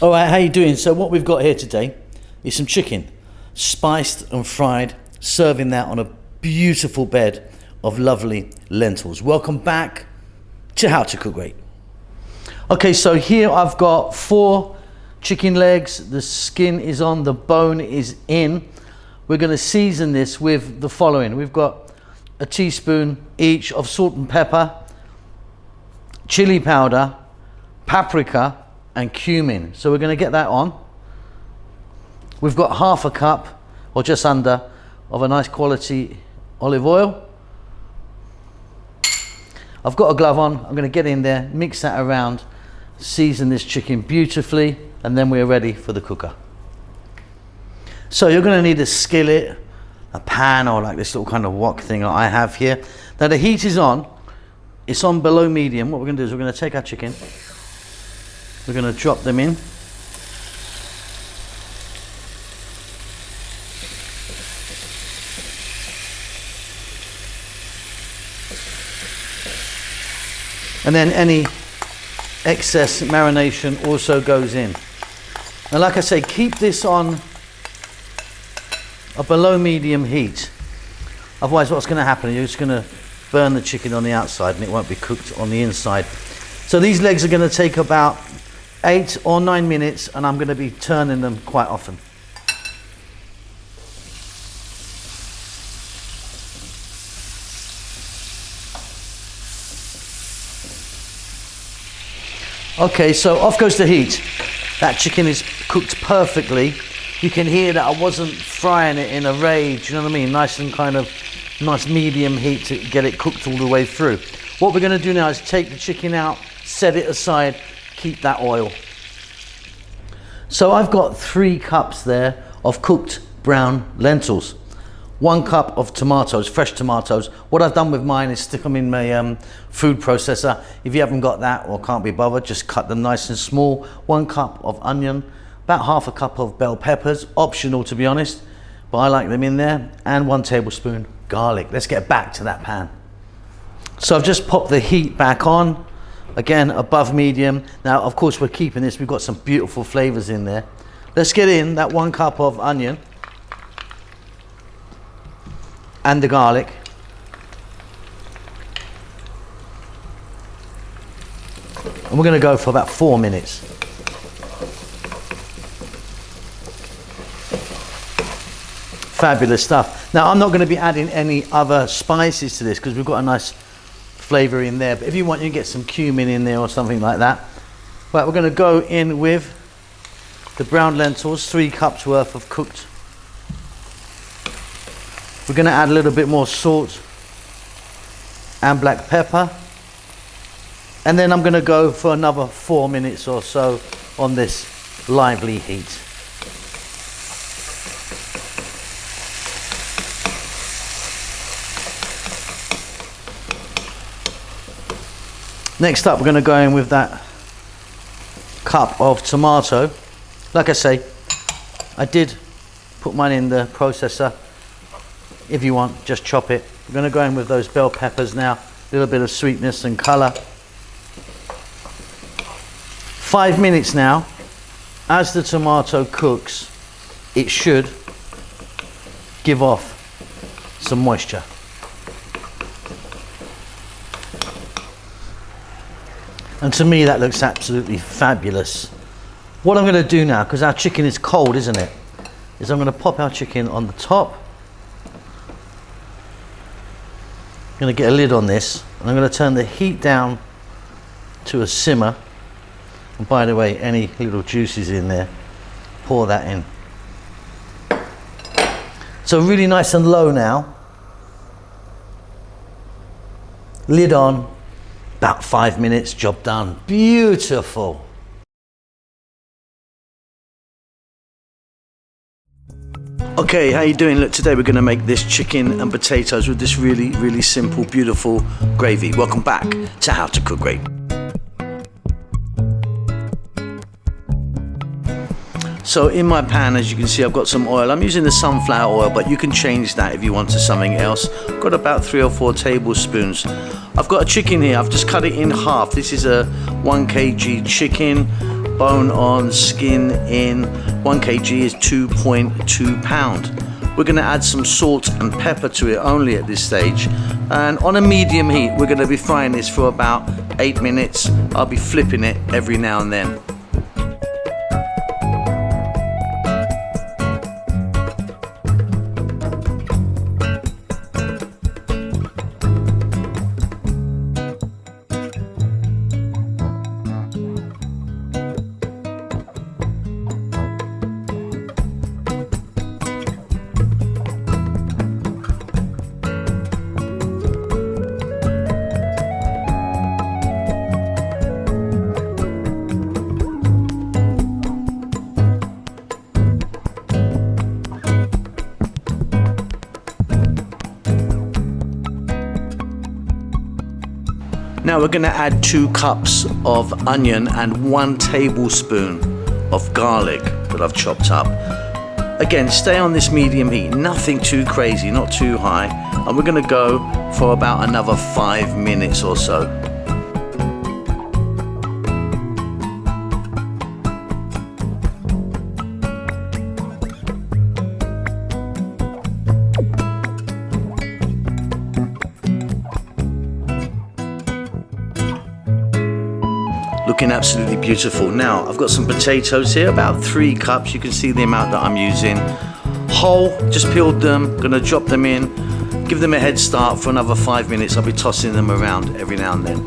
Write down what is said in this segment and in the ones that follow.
All right, how you doing? So what we've got here today is some chicken, spiced and fried, serving that on a beautiful bed of lovely lentils. Welcome back to How to Cook Great. Okay, so here I've got 4 chicken legs. The skin is on, the bone is in. We're going to season this with the following. We've got a teaspoon each of salt and pepper, chili powder, paprika, and cumin. So we're going to get that on. We've got half a cup or just under of a nice quality olive oil. I've got a glove on. I'm going to get in there, mix that around, season this chicken beautifully, and then we're ready for the cooker. So you're going to need a skillet, a pan, or like this little kind of wok thing that I have here. Now the heat is on. It's on below medium. What we're going to do is we're going to take our chicken. We're going to drop them in. And then any excess marination also goes in. And like I say, keep this on a below medium heat. Otherwise what's going to happen, you're just going to burn the chicken on the outside and it won't be cooked on the inside. So these legs are going to take about 8 or 9 minutes, and I'm going to be turning them quite often. Okay, so off goes the heat. That chicken is cooked perfectly. You can hear that I wasn't frying it in a rage, you know what I mean? Nice and kind of nice medium heat to get it cooked all the way through. What we're going to do now is take the chicken out, set it aside, keep that oil. So I've got 3 cups there of cooked brown lentils, 1 cup of tomatoes, fresh tomatoes. What I've done with mine is stick them in my food processor. If you haven't got that or can't be bothered, just cut them nice and small. 1 cup of onion, about half a cup of bell peppers, optional to be honest, but I like them in there, and 1 tablespoon garlic. Let's get back to that pan. So I've just popped the heat back on, again above medium. Now of course we're keeping this, we've got some beautiful flavors in there. Let's get in that 1 cup of onion and the garlic. And we're going to go for about 4 minutes. Fabulous stuff. Now I'm not going to be adding any other spices to this because we've got a nice flavor in there, but if you want, you can get some cumin in there or something like that. Right, we're going to go in with the brown lentils, 3 cups worth of cooked. We're going to add a little bit more salt and black pepper, and then I'm going to go for another 4 minutes or so on this lively heat. Next up, we're going to go in with that cup of tomato. Like I say, I did put mine in the processor. If you want, just chop it. We're going to go in with those bell peppers now, a little bit of sweetness and colour. 5 minutes now. As the tomato cooks, it should give off some moisture. And to me that looks absolutely fabulous. What I'm going to do now, because our chicken is cold, isn't it, is I'm going to pop our chicken on the top. I'm going to get a lid on this, and I'm going to turn the heat down to a simmer. And by the way, any little juices in there, pour that in. So really nice and low now. Lid on. About 5 minutes, job done. Beautiful. Okay, how you doing? Look, today we're going to make this chicken and potatoes with this really simple, beautiful gravy. Welcome back to How to Cook Great. So in my pan, as you can see, I've got some oil. I'm using the sunflower oil, but you can change that if you want to something else. I've got about 3 or 4 tablespoons. I've got a chicken here. I've just cut it in half. This is a 1 kg chicken. bone on, skin in. 1 kg is 2.2 pound. We're going to add some salt and pepper to it only at this stage, and on a medium heat we're going to be frying this for about 8 minutes. I'll be flipping it every now and then. Now we're going to add 2 cups of onion and 1 tablespoon of garlic that I've chopped up. Again, stay on this medium heat, nothing too crazy, not too high. And we're going to go for about another 5 minutes or so. Looking absolutely beautiful. Now I've got some potatoes here, about 3 cups. You can see the amount that I'm using. Whole, just peeled them, gonna drop them in, give them a head start for another 5 minutes. I'll be tossing them around every now and then.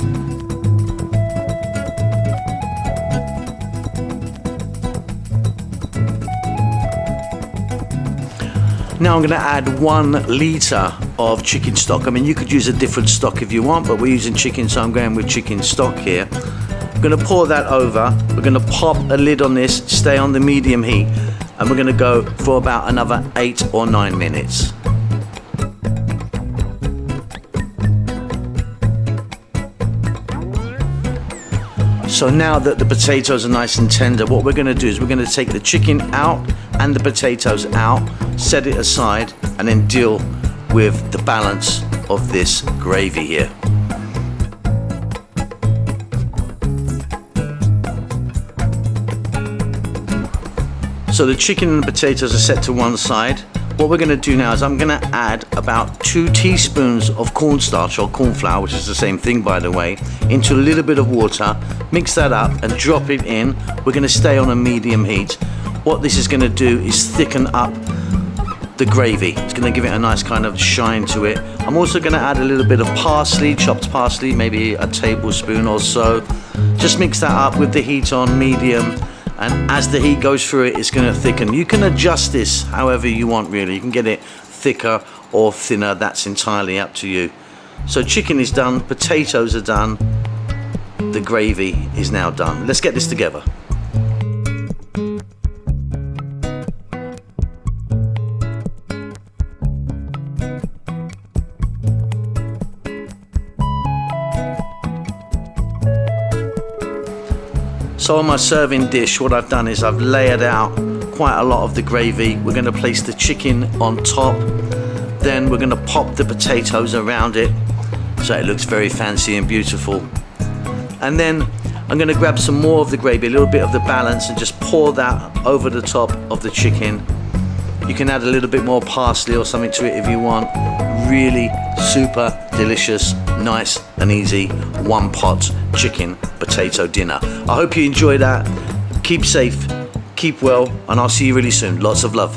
Now I'm going to add 1 litre of chicken stock. I mean, you could use a different stock if you want, but we're using chicken, so I'm going with chicken stock here. I'm going to pour that over. We're going to pop a lid on this, stay on the medium heat, and we're going to go for about another 8 or 9 minutes. So now that the potatoes are nice and tender, what we're going to do is we're going to take the chicken out and the potatoes out, set it aside, and then deal with the balance of this gravy here. So the chicken and the potatoes are set to one side. What we're going to do now is I'm going to add about 2 teaspoons of cornstarch or corn flour, which is the same thing by the way, into a little bit of water, mix that up and drop it in. We're going to stay on a medium heat. What this is going to do is thicken up the gravy. It's going to give it a nice kind of shine to it. I'm also going to add a little bit of parsley, chopped parsley, maybe a tablespoon or so. Just mix that up with the heat on medium. And as the heat goes through it, it's going to thicken. You can adjust this however you want really. You can get it thicker or thinner, that's entirely up to you. So chicken is done, potatoes are done, the gravy is now done. Let's get this together. So on my serving dish, what I've done is I've layered out quite a lot of the gravy. We're going to place the chicken on top, then we're going to pop the potatoes around it so it looks very fancy and beautiful. And then I'm going to grab some more of the gravy, a little bit of the balance, and just pour that over the top of the chicken. You can add a little bit more parsley or something to it if you want. Really super delicious, nice and easy 1-pot chicken potato dinner. I hope you enjoy that. Keep safe, keep well, and I'll see you really soon. Lots of love.